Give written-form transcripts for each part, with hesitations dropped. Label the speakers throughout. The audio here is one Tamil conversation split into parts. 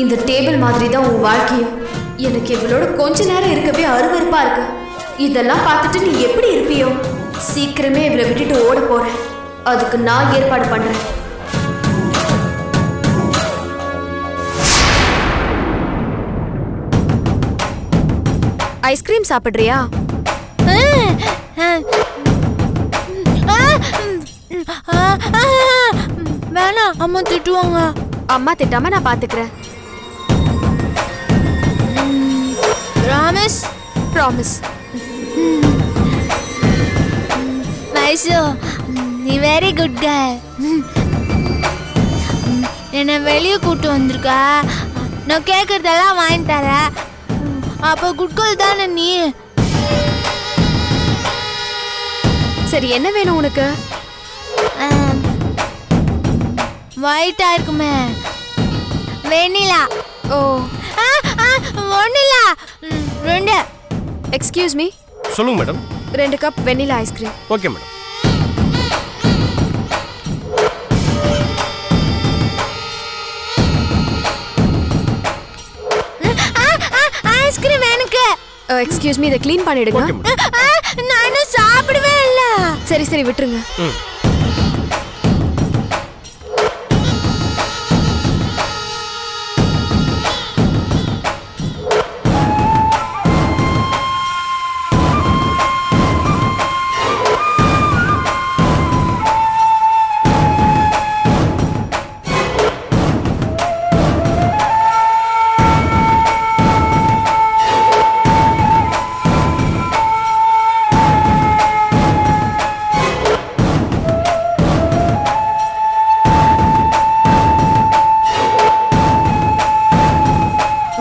Speaker 1: இந்த டேபிள் மாதிரி தான் உன் வாழ்க்கையும். எனக்கு இவளோட கொஞ்ச நேரம் இருக்கவே அருவருப்பா இருக்கு. இதெல்லாம் பார்த்துட்டு நீ எப்படி இருப்பியோ? சீக்கிரமே இவளை விட்டுட்டு ஓட போறேன். அதுக்கு நான் ஏற்பாடு பண்றேன். ஐஸ்கிரீம் சாப்பிடுறியா?
Speaker 2: வேணாம், அம்மா திட்டுவாங்க.
Speaker 1: அம்மா திட்டாம நான் பாத்துக்கிறேன்.
Speaker 2: ப்ராமிஸ்?
Speaker 1: ப்ராமிஸ்.
Speaker 2: மைசு, நீ வெரி குட் கேர்ள். என்னை வெளியே கூட்டு வந்திருக்க, நான் கேட்கறதெல்லாம் வாங்கி தரேன். அப்போ குட் கேர்ள் தானே நீ?
Speaker 1: சரி, என்ன வேணும் உனக்கு?
Speaker 2: ஒயிட்டா இருக்குமே, வெண்ணிலா.
Speaker 1: ஓ,
Speaker 2: ஒன்னிலா, 2.
Speaker 1: Excuse me.
Speaker 3: சொல்லுங்க madam.
Speaker 1: 2 cup vanilla ice cream.
Speaker 3: Okay madam.
Speaker 2: Ice cream எனக்கு.
Speaker 1: எக்ஸ்கியூஸ் மீ, இதை க்ளீன் பண்ணிடுங்க.
Speaker 3: Okay madam.
Speaker 2: நான் இன்னும் சாப்பிடவே இல்லை.
Speaker 1: சரி சரி, விட்டுருங்க.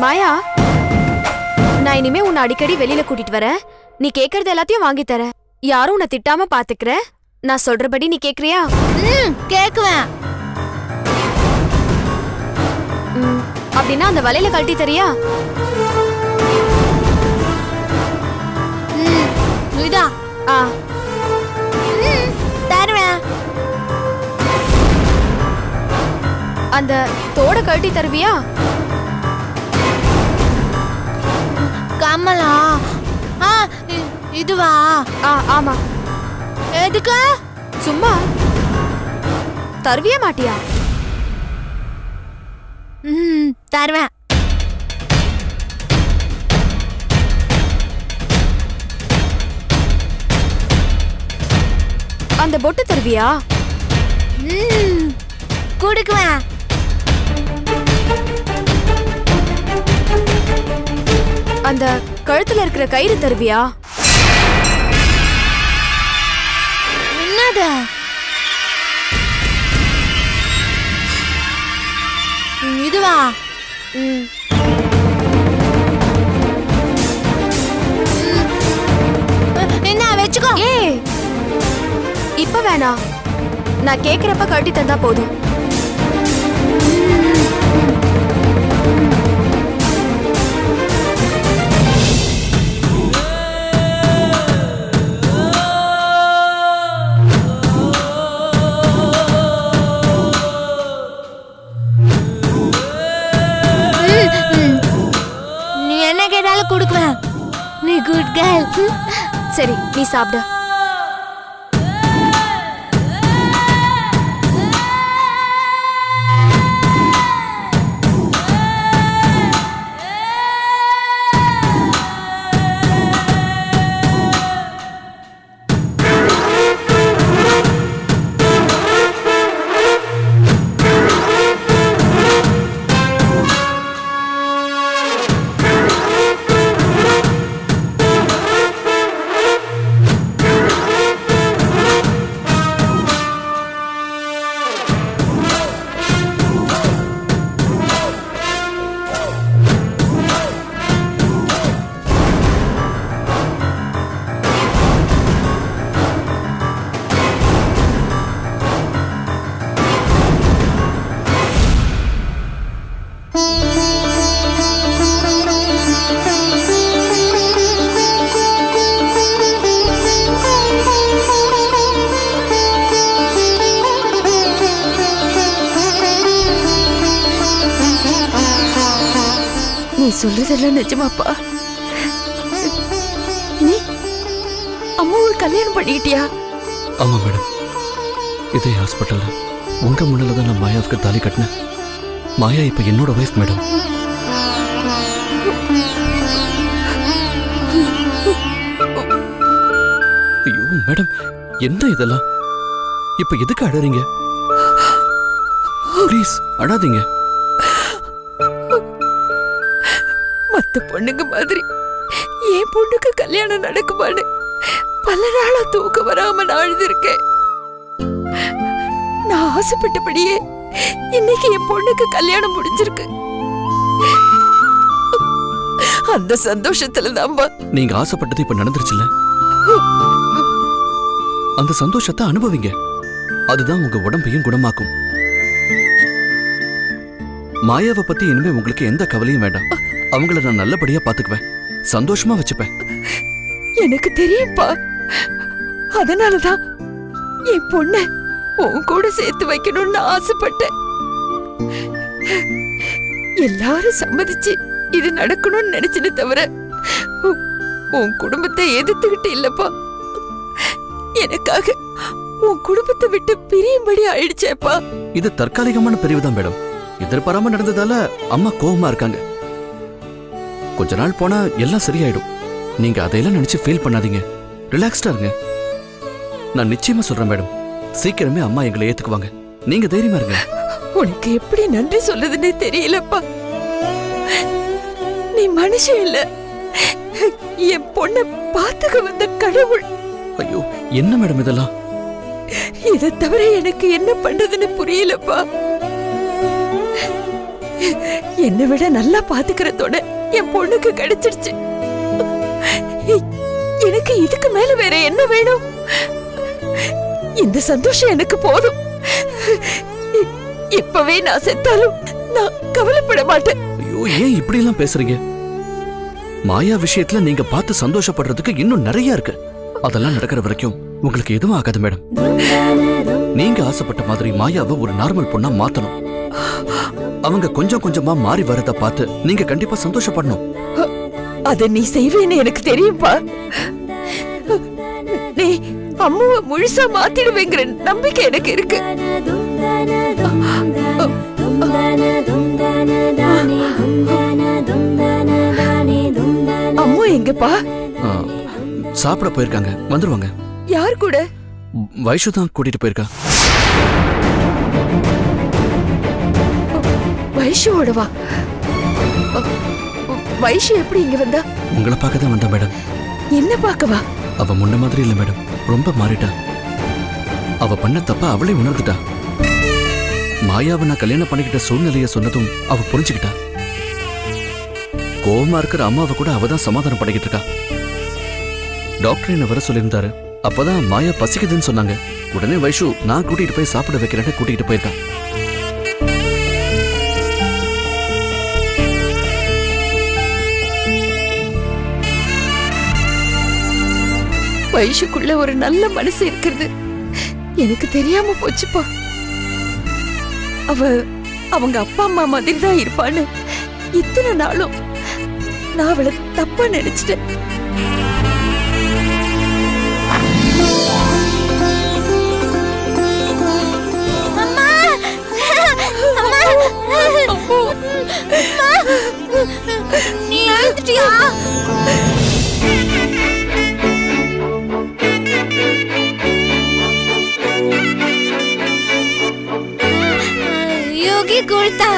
Speaker 1: மாயா, நான் இனிமே உன்னை அடிக்கடி வெளியில கூட்டிட்டு வரேன். நீ கேக்குறது எல்லாத்தையும் வாங்கி தரேன். யாரும் உன்னை திட்டாம பாத்துக்கிற. நான் சொல்றபடி நீ கேக்குறியா?
Speaker 2: கேக்குவேன்.
Speaker 1: அப்படின்னா அந்த வலையில கழட்டி தரியா?
Speaker 2: இதா? தருவேன்.
Speaker 1: அந்த தோட கழட்டி தருவியா?
Speaker 2: கமலா, இதுவா?
Speaker 1: ஆமா.
Speaker 2: எதுக்கு?
Speaker 1: சும்மா. தருவியா மாட்டியா?
Speaker 2: தருவேன்.
Speaker 1: அந்த பொட்டு தருவியா?
Speaker 2: கொடுக்குவேன்.
Speaker 1: அந்த கழுத்துல இருக்கிற கயிறு தருவியா?
Speaker 2: என்னது? இதுவா? என்ன வெச்சுக்கோ.
Speaker 1: ஏய், இப்ப வேணாம். நான் கேக்குறப்ப கழட்டி தந்தா போதும்.
Speaker 2: நீ என்ன கேட்டாலும் கொடுக்குவேன். நீ குட் கேர்ள்.
Speaker 1: சரி, நீ சாப்பிடு.
Speaker 3: நீ சொல்றதெல்லாம் நிஜமாப்பா? நீ அம்மாவை கல்யாணம் பண்ணிக்கிட்டியா?
Speaker 4: ஆமா மேடம், இதே ஹாஸ்பிட்டல்ல உங்க முன்னால தான் நான் மாயாவுக்கு தாலி கட்டினேன். மாயா இப்ப என்னோட வைஃப் மேடம். ஐயோ மேடம், என்ன இதெல்லாம்? இப்ப எதுக்கு அழறீங்க? ப்ளீஸ் அழாதீங்க.
Speaker 3: மத்த பொண்ணுங்க மாதிரி என் பொண்ணுக்கு கல்யாணம் நடக்குமான்னு பல நாளா தூக்கம் வராம நான் அழுதுருக்கேன். நான் ஆசைப்பட்டபடியே இன்னைக்கு என் பொண்ணுக்கு கல்யாணம் முடிஞ்சிருக்கு. அந்த சந்தோஷத்துல தான்பா.
Speaker 4: நீங்க ஆசைப்பட்டது இப்ப நடந்துருச்சுல்ல, அந்த சந்தோஷத்தை அனுபவிங்க. அதுதான் உங்க உடம்பையும் குணமாக்கும். மாயாவை பத்தி இனிமே உங்களுக்கு எந்த கவலையும் வேண்டாம். அவங்கள நான் நல்லபடியா பாத்துக்குவேன், சந்தோஷமா வச்சுப்பேன்.
Speaker 3: எனக்கு தெரியும்பா. அதனாலதான் என் பொண்ண உன் கூட சேர்த்து வைக்கணும்னு ஆசைப்பட்டேன். எல்லாரும் சம்மதிச்சு இது நடக்கணும்னு நினைச்சுன்னு தவிர உன் குடும்பத்தை எதிர்த்துக்கிட்டு இல்லப்பா. எனக்காக உன் குடும்பத்தை விட்டு பிரியும்படி ஆயிடுச்சேப்பா.
Speaker 4: இது தற்காலிகமான பிரிவுதான் மேடம். எதிர்பாராம நடந்ததால அம்மா கோவமா இருக்காங்க. கொஞ்ச நாள் போனா எல்லாம் சரியாயிடும். நீங்க அதையெல்லாம் நினைச்சு ஃபீல் பண்ணாதீங்க, ரிலாக்ஸ்டா இருங்க. நான் நிச்சயமா சொல்றேன் மேடம், சீக்கிரமே அம்மா எங்களை ஏத்துக்குவாங்க. நீங்க தைரியமா இருங்க.
Speaker 3: உனக்கு எப்படி நன்றி சொல்லுதுன்னே தெரியலப்பா. நீ மனுஷன் இல்ல, என் பொண்ண பாத்துக்க வந்த கடவுள்.
Speaker 4: ஐயோ என்ன மேடம் இதெல்லாம்?
Speaker 3: இதை தவிர எனக்கு என்ன பண்றதுன்னு புரியலப்பா. என்னை விட நல்லா பாத்துக்கிறதோட என் பொண்ணுக்கு கிடைச்சிருச்சு. எனக்கு இதுக்கு மேல வேற என்ன வேணும்? இந்த சந்தோஷம் எனக்கு போதும். இப்பவே நான் செத்தாலும் நான் கவலைப்பட மாட்டேன்.
Speaker 4: ஐயோ ஏன் இப்படி எல்லாம் பேசுறீங்க? மாயா விஷயத்துல நீங்க பார்த்து சந்தோஷப்படுறதுக்கு இன்னும் நிறைய இருக்கு. அதெல்லாம் நடக்கிற வரைக்கும் உங்களுக்கு எதுவும் ஆகாது மேடம். நீங்க ஆசைப்பட்ட மாதிரி மாயாவை ஒரு நார்மல் பொண்ணா மாத்தணும். அவங்க கொஞ்சம் கொஞ்சமா மாறி வரத பார்த்து நீங்க கண்டிப்பா சந்தோஷப்படணும்.
Speaker 3: அத நீ செய்வேன்னு எனக்கு தெரியும்பா. நீ அம்மாவை முழுசா மாத்திடுவேங்கிற நம்பிக்கை எனக்கு இருக்கு. அம்மா எங்கப்பா?
Speaker 4: சாப்பிட போயிருக்காங்க, வந்துருவாங்க.
Speaker 3: யார் கூட?
Speaker 4: வைஷு தான் கூட்டிட்டு போயிருக்கா.
Speaker 3: வைஷுவோடவா? வைஷு எப்படி இங்க வந்தா?
Speaker 4: உங்களை பார்க்க தான் வந்தா மேடம்.
Speaker 3: என்ன பார்க்கவா?
Speaker 4: அவ முன்ன மாதிரி இல்ல மேடம், ரொம்ப மாறிட்டா. அவ பண்ண தப்ப அவளே உணர்ந்துட்டா. மாயாவை நான் கல்யாணம் பண்ணிக்கிட்ட சூழ்நிலைய சொன்னதும் அவ புரிஞ்சுக்கிட்டா. கோவமா இருக்கிற அம்மாவை கூட அவதான் சமாதானம் பண்ணிக்கிட்டு இருக்கா. டாக்டர் என்ன வர சொல்லியிருந்தாரு. அப்பதான் மாயா பசிக்குதுன்னு சொன்னாங்க. உடனே வைஷு நான் கூட்டிட்டு போய் சாப்பிட வைக்கிறேன்னு கூட்டிட்டு போயிருக்கா.
Speaker 3: வைஷுக்குள்ள ஒரு நல்ல மனசு இருக்கிறது எனக்கு தெரியாம போச்சுப்பா. அவங்க அப்பா அம்மா மாதிரி தான் இருப்பான்னு இத்தனை நாளும் நான் அவளை தப்பா நினைச்சிட்டேன்.
Speaker 2: நீ அழுதுட்டியா? யோகி கொடுத்தா.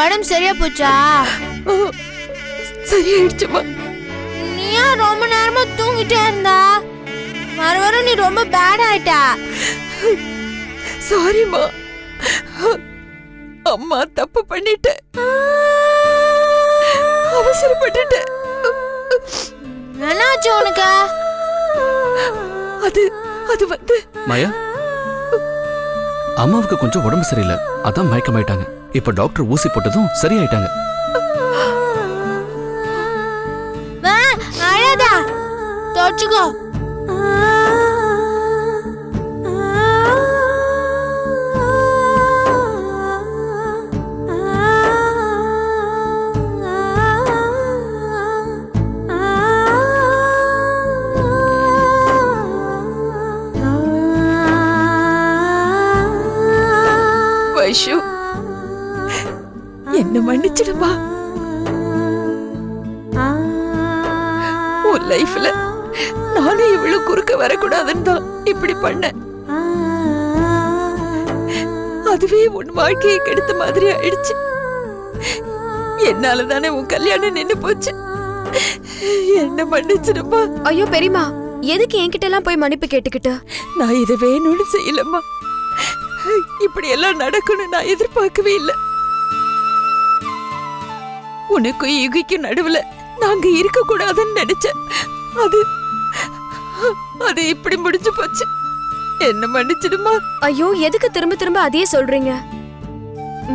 Speaker 2: உடம்பு சரியா போச்சா?
Speaker 3: சரியாயிடுச்சுமா.
Speaker 2: நீயா ரொம்ப நேரமா தூங்கிட்டே இருந்தா? வர வர நீ ரொம்ப பேட் ஆயிட்டா.
Speaker 3: சாரிமா, அம்மா தப்பு பண்ணிட்டேன், அவசரப்பட்டுட்டேன்.
Speaker 2: என்னாச்சு உனக்கு?
Speaker 3: அது அது வந்து
Speaker 4: மாயா, அம்மாவுக்கு கொஞ்சம் உடம்பு சரியில்லை, அதான் மயக்கமாயிட்டாங்க. இப்ப டாக்டர் ஊசி போட்டதும் சரியாயிட்டாங்க.
Speaker 2: அழாதா, தொடச்சுக்கோ.
Speaker 3: வைஷு, என்ன மன்னிச்சிடுமா. உன் லைஃப்ல நானும் இவ்வளவு குறுக்க வரக்கூடாதுன்னு தான் இப்படி பண்ணேன். அதுவே உன் வாழ்க்கையை கெடுத்த மாதிரி ஆயிடுச்சு. என்னால தானே உன் கல்யாணம் நின்னு போச்சு. என்ன மன்னிச்சிடுமா.
Speaker 1: ஐயோ பெரியம்மா, எதுக்கு என்கிட்ட எல்லாம் போய் மன்னிப்பு கேட்டுக்கிட்டு?
Speaker 3: நான் இதை வேணும்னு செய்யலம்மா. இப்படி எல்லாம் நடக்கணும் நான் எதிர்பார்க்கவே இல்லை. உனக்கும் யுகிக்கும் நடுவுல நாங்க இருக்க கூடாதுன்னு நினைச்சேன். அது இப்படி முடிஞ்சு போச்சு. என்ன மன்னிச்சிடுமா.
Speaker 1: ஐயோ, எதுக்கு திரும்ப திரும்ப அதையே சொல்றீங்க?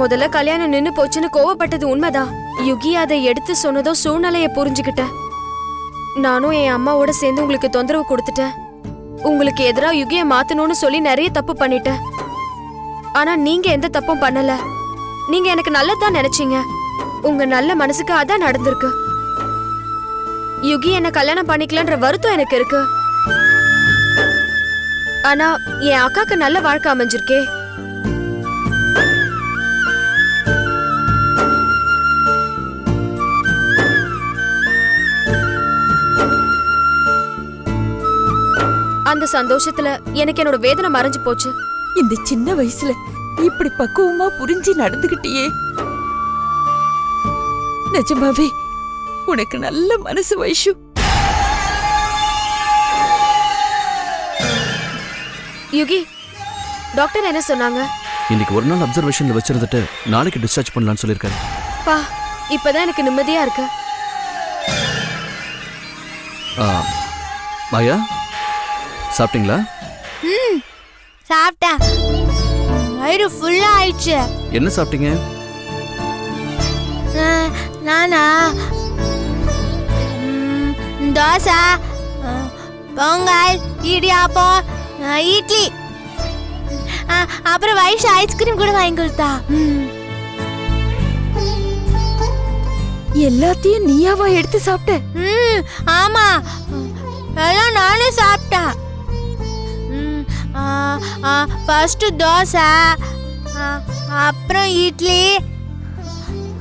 Speaker 1: முதல்ல கல்யாணம் நின்னு போச்சுன்னு கோவப்பட்டது உண்மைதான். யுகி அதை எடுத்து சொன்னதோ சூழ்நிலைய புரிஞ்சுக்கிட்டேன். நானும் என் அம்மாவோட சேர்ந்து உங்களுக்கு தொந்தரவு கொடுத்துட்டேன். உங்களுக்கு எதிரா யுகிய மாத்தணும்னு சொல்லி நிறைய தப்பு பண்ணிட்டேன். ஆனா நீங்க எந்த தப்பும் பண்ணல. நீங்க எனக்கு நல்லதுதான் நினைச்சீங்க. உங்க நல்ல மனசுக்கு அதான் நடந்திருக்கு. யுகி என்ன கல்யாணம் பண்ணிக்கலன்ற வருத்தம் எனக்கு இருக்கு. ஆனா என் அக்காக்கு நல்ல வாழ்க்கை அமைஞ்சிருக்கே. அந்த சந்தோஷத்துல எனக்கு என்னோட வேதனை மறைஞ்சு போச்சு.
Speaker 3: இந்த சின்ன வயசுல இப்படி பக்குவமா புரிஞ்சு நடந்துகிட்டியே. நிஜமாவே உனக்கு நல்ல மனசு வைஷு.
Speaker 1: யுகி, டாக்டர் என்ன சொன்னாங்க?
Speaker 4: இன்னைக்கு ஒரு நாள் அப்சர்வேஷன்ல வச்சிருந்துட்டு நாளைக்கு டிஸ்சார்ஜ் பண்ணலாம்னு சொல்லியிருக்காரு.
Speaker 1: பா, இப்பதான் எனக்கு நிம்மதியா இருக்கு.
Speaker 4: மாயா, சாப்பிட்டீங்களா?
Speaker 2: சாப்பிட்டேன். வயிறு ஃபுல்லா ஆயிடுச்சு.
Speaker 4: என்ன சாப்பிட்டீங்க?
Speaker 2: நானா தோசை, பொங்கல், இடியாப்பம், இட்லி, அப்புறம் வைஷு ஐஸ்கிரீம் கூட வாங்கி கொடுத்தா.
Speaker 3: எல்லாத்தையும் நீயாவா எடுத்து சாப்பிட்ட?
Speaker 2: ஆமா, எல்லாம் நானே சாப்பிட்டேன். ஃபர்ஸ்ட் தோசை, அப்புறம் இட்லி,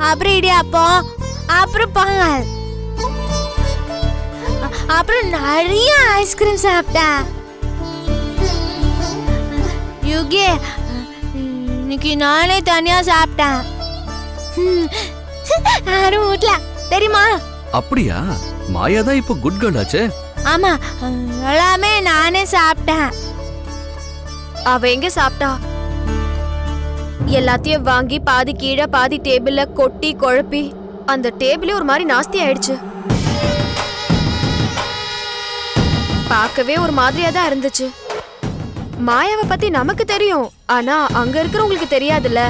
Speaker 2: அப்புறம் இடியாப்பம், அப்புறம் பொங்கல், அப்புறம் நிறைய ஐஸ்கிரீம் சாப்பிட்டேன். யுகி, இன்னைக்கு நானே தனியா சாப்பிட்டேன். யாரும் வீட்ல தெரியுமா?
Speaker 4: அப்படியா? மாயா தான் இப்போ குட் கேர்ள் ஆச்சே.
Speaker 2: ஆமா, எல்லாமே நானே சாப்பிட்டேன்.
Speaker 1: அவ எங்க சாப்பிட்டா? எல்லாத்தையும் வாங்கி பாதி கீழே பாதி டேபிள்ல கொட்டி குழப்பி அந்த டேபிளே ஒரு மாதிரி நாஸ்தி ஆயிடுச்சு. பார்க்கவே ஒரு மாதிரியா தான் இருந்துச்சு. மாயாவை பத்தி நமக்கு தெரியும், ஆனா அங்க இருக்கிறவங்களுக்கு தெரியாதுல்ல.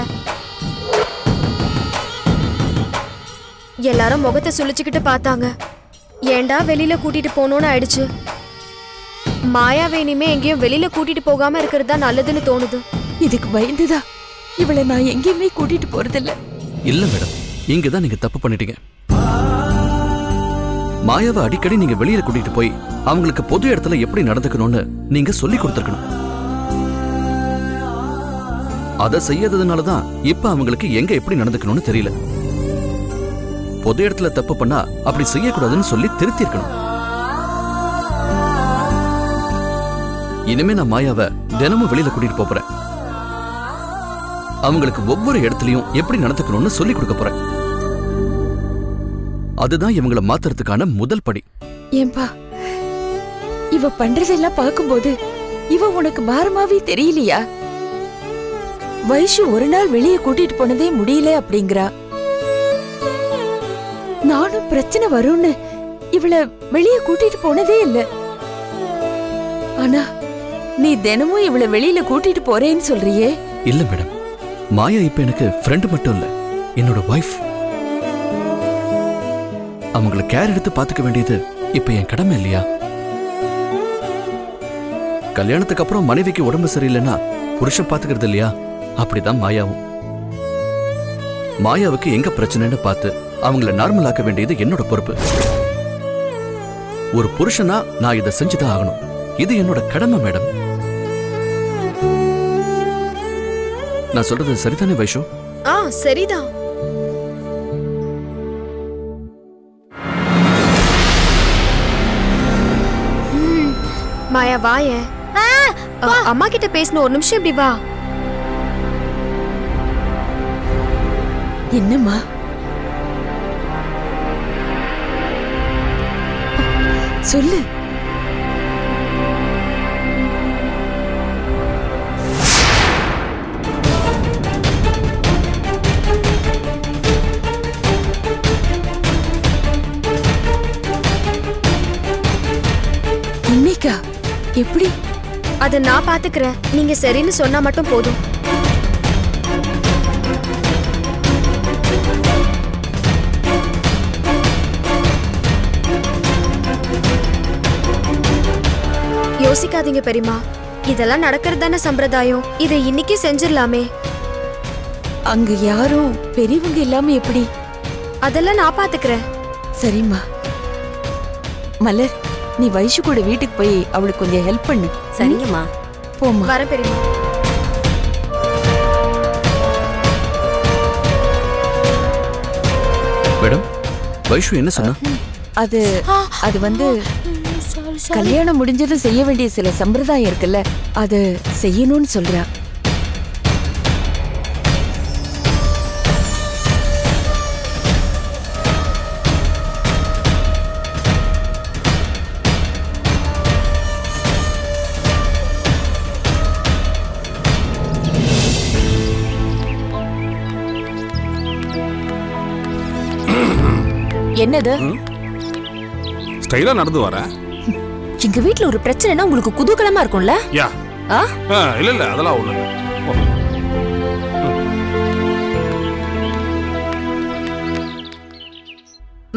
Speaker 1: எல்லாரும் முகத்தை சுழிச்சுக்கிட்டு பார்த்தாங்க. ஏண்டா வெளியில கூட்டிட்டு போனோன்னு ஆயிடுச்சு. மாயாவை இனிமே எங்கேயும் வெளியில கூட்டிட்டு போகாம இருக்கிறது தான் நல்லதுன்னு தோணுது.
Speaker 3: இதுக்கு பயந்துதா இவளை நான் எங்கேயுமே கூட்டிட்டு போறதில்ல.
Speaker 4: இல்ல மேடம், இங்க தான் நீங்க தப்பு பண்ணிட்டீங்க. மாயாவை அடிக்கடி நீங்க வெளியில கூட்டிட்டு போய் அவங்களுக்கு பொது இடத்துல எப்படி நடந்துக்கணும்னு நீங்க சொல்லி கொடுத்துருக்கணும். அதை செய்யாததுனாலதான் இப்ப அவங்களுக்கு எங்க எப்படி நடந்துக்கணும்னு தெரியல. பொது இடத்துல தப்பு பண்ணா அப்படி செய்யக்கூடாதுன்னு சொல்லி திருத்தி இருக்கணும். இனிமே நான் மாயாவை தினமும் வெளியில கூட்டிட்டு போறேன். அவங்களுக்கு ஒவ்வொரு இடத்துலயும் எப்படி நடந்துக்கணும்னு சொல்லி கொடுக்க போறேன். அதுதான் இவங்களை மாத்துறதுக்கான முதல் படி.
Speaker 3: ஏன்பா, இவ பண்றதெல்லாம் பார்க்கும்போது இவ உனக்கு பாரமாவே தெரியலையா? வைஷு ஒரு நாள் வெளியே கூட்டிட்டு போனதே முடியல அப்படிங்கிறா. நானும் பிரச்சனை வரும்னு இவளை வெளியே கூட்டிட்டு போனதே இல்ல. ஆனா நீ தினமும் இவளை வெளியில கூட்டிட்டு போறேன்னு சொல்றியே.
Speaker 4: இல்ல மேடம், மாயா இப்ப எனக்கு ஃப்ரெண்ட் மட்டும் இல்ல, என்னோட வைஃப். அவங்கள கேர் எடுத்து பாத்துக்க வேண்டியது இப்ப என் கடமை இல்லையா? கல்யாணத்துக்கு அப்புறம் மனைவிக்கு உடம்பு சரியில்லைன்னா புருஷன் பாத்துக்கிறது இல்லையா? அப்படிதான் மாயாவும். மாயாவுக்கு எங்க பிரச்சனைன்னு பார்த்து அவங்கள நார்மல் ஆக்க வேண்டியது என்னோட பொறுப்பு. ஒரு புருஷனா நான் இதை செஞ்சுதான் ஆகணும். இது என்னோட கடமை மேடம். நான் சொல்றது சரிதானே வைஷு?
Speaker 1: சரிதான். மாயா வாய. அம்மா கிட்ட பேசணும், ஒரு நிமிஷம் இப்படி வா.
Speaker 3: என்னம்மா? சொல்லு. இன்னைக்கா? எப்படி?
Speaker 1: அத நான் பாத்துக்கிறேன், நீங்க சரின்னு சொன்னா மட்டும் போதும். யோசிக்காதீங்க பெரியமா, இதெல்லாம் நடக்கிறது தானே சம்பிரதாயம். இதை இன்னைக்கே செஞ்சிடலாமே.
Speaker 3: அங்க யாரும் பெரியவங்க இல்லாம எப்படி?
Speaker 1: அதெல்லாம் நான் பாத்துக்கிறேன்.
Speaker 3: சரிம்மா. மலர், நீ வைஷு கூட வீட்டுக்கு போய் அவளுக்கு கொஞ்சம் ஹெல்ப் பண்ணு.
Speaker 1: சரிங்கம்மா.
Speaker 3: போம்மா.
Speaker 1: வர பெரியமா.
Speaker 4: மேடம், வைஷு என்ன சொன்னா?
Speaker 3: அது வந்து கல்யாணம் முடிஞ்சதும் செய்ய வேண்டிய சில சம்பிரதாயம் இருக்குல்ல, அது செய்யணும்னு சொல்றா.
Speaker 5: என்னது?
Speaker 6: ஸ்டைலா நடந்து வர.
Speaker 5: எங்க வீட்ல ஒரு பிரச்சனைனா உங்களுக்கு குதூகலமா இருக்கும்ல?
Speaker 6: யா. இல்ல இல்ல, அதெல்லாம் ஒண்ணு இல்ல.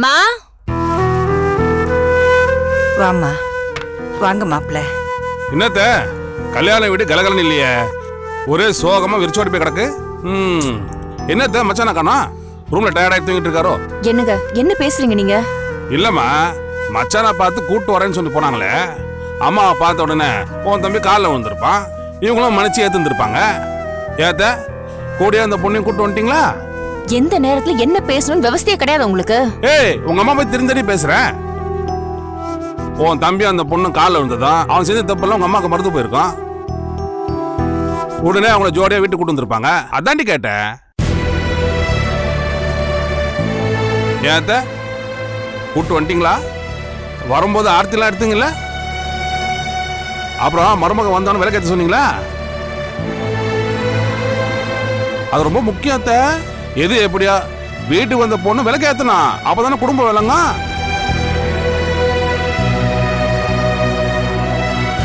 Speaker 5: மா,
Speaker 7: வாமா. வாங்க மாப்ள.
Speaker 6: என்னத்த கல்யாணம் வீடு கலகலன்னு இல்லையே, ஒரே சோகமா விரிச்சோடி போய் கிடக்கு. என்னத்த மச்சானா காணோம்? ரூம்ல டயர்டாகி தூங்கிட்டு இருக்காரோ?
Speaker 5: என்னங்க என்ன பேசுறீங்க நீங்க?
Speaker 6: இல்லம்மா, மச்சானா பார்த்து கூட்டு வரேன்னு சொல்லி போனாங்களே, அம்மாவை பார்த்த உடனே உன் தம்பி காலில் விழுந்திருப்பான், இவங்களும் மன்னிச்சு ஏத்துருப்பாங்க. ஏத்த கூடிய அந்த பொண்ணையும் கூட்டு வந்துட்டீங்களா?
Speaker 5: எந்த நேரத்துல என்ன பேசணும்னு விவசாயே கிடையாது உங்களுக்கு?
Speaker 6: ஏய், உங்க அம்மா போய் தெரிஞ்சடி பேசுறேன். உன் தம்பி அந்த பொண்ணு காலில் விழுந்ததான் அவன் செஞ்ச தப்பெல்லாம் உங்க அம்மாவுக்கு மறந்து போயிருக்கான். உடனே அவங்கள ஜோடியா வீட்டுக்கு கூட்டு வந்திருப்பாங்க. அதாண்டி கேட்டேன். ஏத்த கூட்டு வந்துட்டீங்களா? வரும்போது ஆர்த்திலாம் எடுத்துங்கல்ல? அப்புறம் மருமக வந்தோன்னு விளக்கேற்ற சொன்னீங்களா? அது ரொம்ப முக்கியத்த. எது எப்படியா வீட்டுக்கு வந்த பொண்ணு விளக்கேத்தனா, அப்பதானே குடும்பம் விளங்க.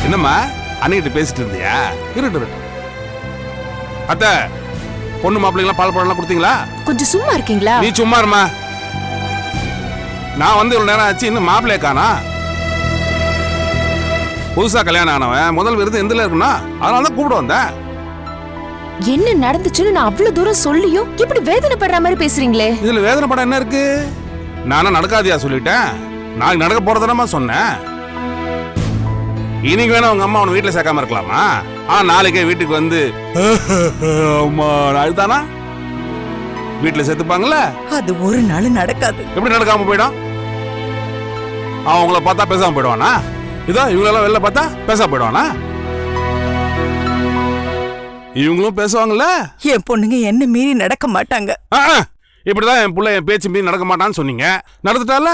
Speaker 6: என்னம்மா அன்னிக்கிட்ட பேசிட்டு இருந்தியா? இருட்டு அத்த, பொண்ணு மாப்பிள்ளைங்களாம் பால் பழம்லாம் கொடுத்தீங்களா?
Speaker 5: கொஞ்சம் சும்மா இருக்கீங்களா?
Speaker 6: நீ சும்மா இருமா. நான் வந்து இவ்வளவு நேரம் ஆச்சு, இன்னும் மாப்பிள்ளைய காணா. புதுசா கல்யாணம் ஆனவன் முதல் விருது எந்தில இருக்குன்னா, அதனால தான் கூப்பிட வந்தேன்.
Speaker 5: என்ன நடந்துச்சுன்னு நான் அவ்வளவு தூரம் சொல்லியும் இப்படி வேதனைப்படுற மாதிரி பேசுறீங்களே.
Speaker 6: இதுல வேதனைப்பட என்ன இருக்கு? நானும் நடக்காதியா சொல்லிட்டேன். நாளைக்கு நடக்க போறதுனமா சொன்னேன். இன்னைக்கு வேணா உங்க அம்மா உன வீட்டுல சேர்க்காம இருக்கலாமா? நாளைக்கே வீட்டுக்கு வந்து அம்மா அழுதானா வீட்டுல சேர்த்துப்பாங்கல்ல?
Speaker 7: அது ஒரு நாள் நடக்காது.
Speaker 6: எப்படி நடக்காம போயிடும்? அவங்கள பார்த்தா பேசாம போயிடுவானா? இதோ இவங்களெல்லாம் வெளில பார்த்தா பேசாம போயிடுவானா? இவங்களும் பேசுவாங்கல்ல.
Speaker 7: என் பொண்ணுங்க என்ன மீறி நடக்க மாட்டாங்க.
Speaker 6: இப்படிதான் என் புள்ள என் பேச்சு மீறி நடக்க மாட்டான்னு சொன்னீங்க, நடந்துட்டால.